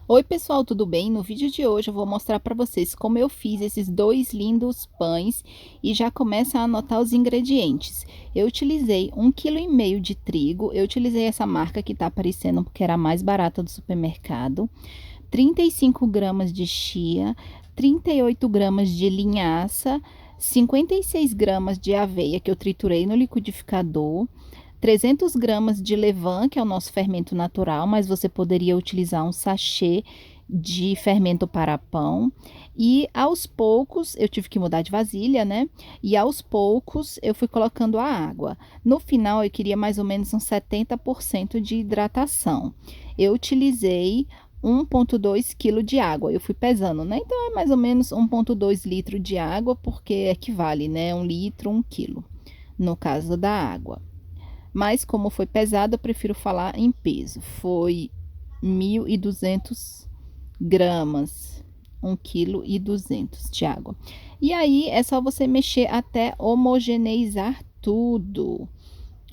Oi pessoal, tudo bem? No vídeo de hoje eu vou mostrar para vocês como eu fiz esses dois lindos pães e já começa a anotar os ingredientes. Eu utilizei 1,5 kg de trigo, eu utilizei essa marca que tá aparecendo porque era a mais barata do supermercado, 35 gramas de chia, 38 gramas de linhaça, 56 gramas de aveia que eu triturei no liquidificador, 300 gramas de levain, que é o nosso fermento natural, mas você poderia utilizar um sachê de fermento para pão. E aos poucos, eu tive que mudar de vasilha, né? E aos poucos eu fui colocando a água. No final, eu queria mais ou menos uns 70% de hidratação. Eu utilizei 1,2 kg de água. Eu fui pesando, né? Então é mais ou menos 1,2 litro de água, porque equivale, né? 1 litro, 1 quilo, no caso da água. Mas como foi pesado, eu prefiro falar em peso. Foi 1.200 gramas, 1,2 kg de água. E aí é só você mexer até homogeneizar tudo.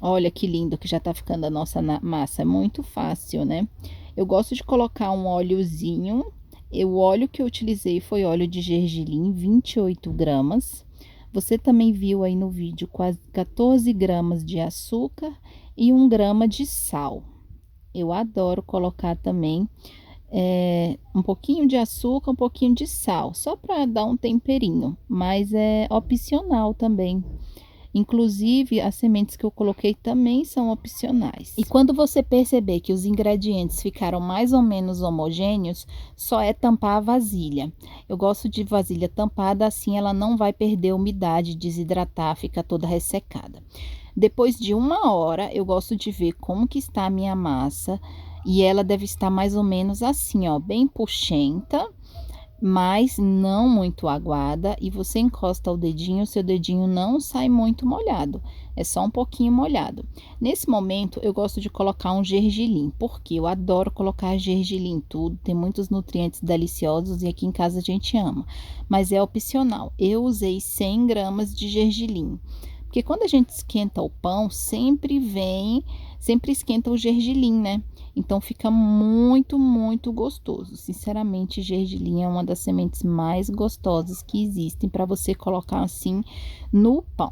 Olha que lindo que já tá ficando a nossa massa. É muito fácil, né? Eu gosto de colocar um óleozinho. O óleo que eu utilizei foi óleo de gergelim, 28 gramas. Você também viu aí no vídeo quase 14 gramas de açúcar e 1 grama de sal. Eu adoro colocar também um pouquinho de açúcar, um pouquinho de sal, só para dar um temperinho, mas é opcional também. Inclusive, as sementes que eu coloquei também são opcionais. E quando você perceber que os ingredientes ficaram mais ou menos homogêneos, só é tampar a vasilha. Eu gosto de vasilha tampada, assim ela não vai perder umidade, desidratar, fica toda ressecada. Depois de 1 hora, eu gosto de ver como que está a minha massa. E ela deve estar mais ou menos assim, ó, bem puxenta, mas não muito aguada, e você encosta o dedinho, seu dedinho não sai muito molhado, é só um pouquinho molhado. Nesse momento, eu gosto de colocar um gergelim, porque eu adoro colocar gergelim em tudo, tem muitos nutrientes deliciosos e aqui em casa a gente ama, mas é opcional. Eu usei 100 gramas de gergelim, porque quando a gente esquenta o pão, sempre esquenta o gergelim, né? Então fica muito, muito gostoso. Sinceramente, gergelim é uma das sementes mais gostosas que existem para você colocar assim no pão.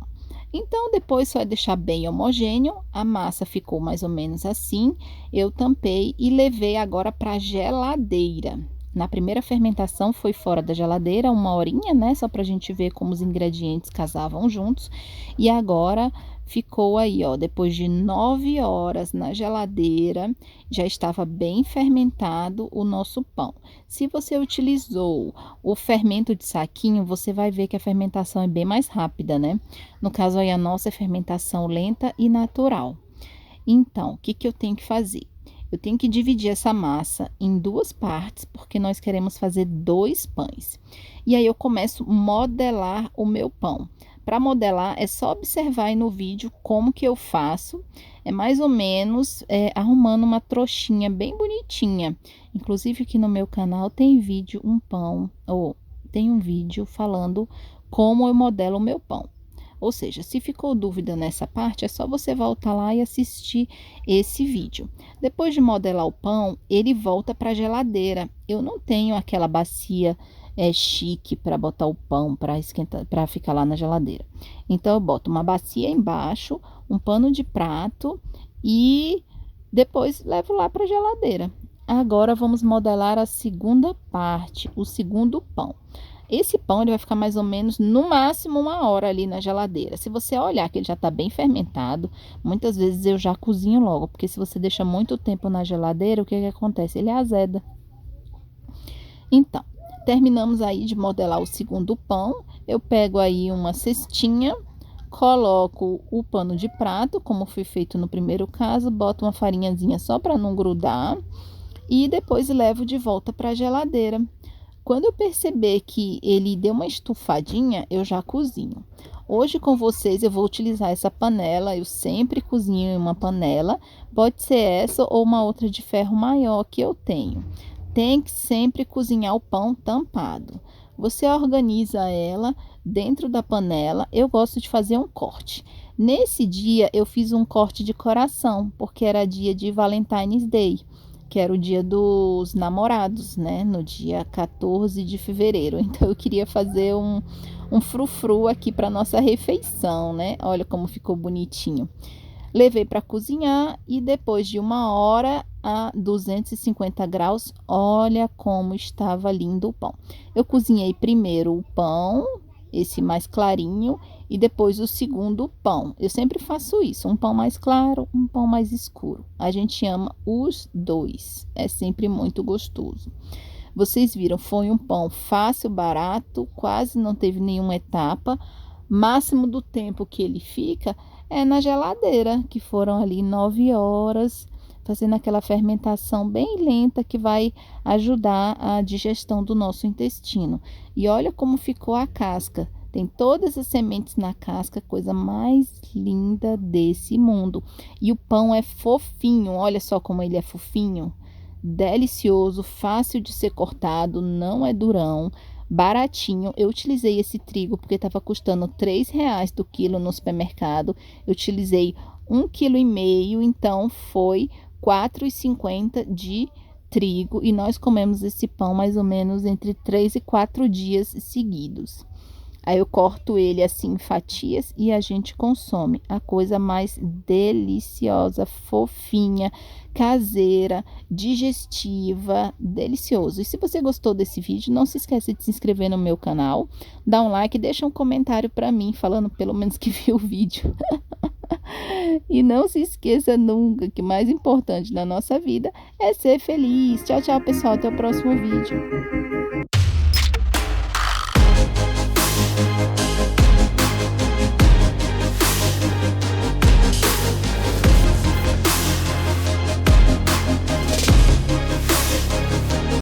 Então, depois só é deixar bem homogêneo. A massa ficou mais ou menos assim. Eu tampei e levei agora para a geladeira. Na primeira fermentação foi fora da geladeira, 1 horinha, né? Só para a gente ver como os ingredientes casavam juntos. E agora ficou aí, ó, depois de 9 horas na geladeira, já estava bem fermentado o nosso pão. Se você utilizou o fermento de saquinho, você vai ver que a fermentação é bem mais rápida, né? No caso aí, a nossa é fermentação lenta e natural. Então, o que que eu tenho que fazer? Eu tenho que dividir essa massa em duas partes, porque nós queremos fazer 2 pães. E aí eu começo a modelar o meu pão. Para modelar, é só observar aí no vídeo como que eu faço. É mais ou menos arrumando uma trouxinha bem bonitinha. Inclusive aqui no meu canal tem vídeo, tem um vídeo falando como eu modelo o meu pão. Ou seja, se ficou dúvida nessa parte, é só você voltar lá e assistir esse vídeo. Depois de modelar o pão, ele volta para a geladeira. Eu não tenho aquela bacia chique para botar o pão para esquentar, para ficar lá na geladeira. Então eu boto uma bacia embaixo, um pano de prato e depois levo lá para a geladeira. Agora vamos modelar a segunda parte, o segundo pão. Esse pão ele vai ficar mais ou menos, no máximo, 1 hora ali na geladeira. Se você olhar que ele já está bem fermentado, muitas vezes eu já cozinho logo, porque se você deixa muito tempo na geladeira, o que que acontece? Ele azeda. Então, terminamos aí de modelar o segundo pão. Eu pego aí uma cestinha, coloco o pano de prato, como foi feito no primeiro caso, boto uma farinhazinha só para não grudar e depois levo de volta para a geladeira. Quando eu perceber que ele deu uma estufadinha, eu já cozinho. Hoje com vocês eu vou utilizar essa panela, eu sempre cozinho em uma panela, pode ser essa ou uma outra de ferro maior que eu tenho. Tem que sempre cozinhar o pão tampado. Você organiza ela dentro da panela, eu gosto de fazer um corte. Nesse dia eu fiz um corte de coração, porque era dia de Valentine's Day. que era o dia dos namorados, né? No dia 14 de fevereiro. Então eu queria fazer um frufru aqui para nossa refeição, né? Olha como ficou bonitinho. Levei para cozinhar e depois de 1 hora a 250 graus, olha como estava lindo o pão. Eu cozinhei primeiro o pão, esse mais clarinho, e depois o segundo pão. Eu sempre faço isso, um pão mais claro, um pão mais escuro. A gente ama os dois, é sempre muito gostoso. Vocês viram, foi um pão fácil, barato, quase não teve nenhuma etapa. Máximo do tempo que ele fica é na geladeira, que foram ali 9 horas, fazendo aquela fermentação bem lenta que vai ajudar a digestão do nosso intestino. E olha como ficou a casca. Tem todas as sementes na casca, coisa mais linda desse mundo. E o pão é fofinho, olha só como ele é fofinho. Delicioso, fácil de ser cortado, não é durão, baratinho. Eu utilizei esse trigo porque estava custando R$ 3 do quilo no supermercado. Eu utilizei 1,5 kg, então foi R$ 4,50 de trigo. E nós comemos esse pão mais ou menos entre 3 e 4 dias seguidos. Aí eu corto ele assim em fatias e a gente consome. A coisa mais deliciosa, fofinha, caseira, digestiva, delicioso. E se você gostou desse vídeo, não se esqueça de se inscrever no meu canal, dá um like e deixa um comentário para mim, falando pelo menos que viu o vídeo. E não se esqueça nunca que o mais importante na nossa vida é ser feliz. Tchau, tchau, pessoal. Até o próximo vídeo.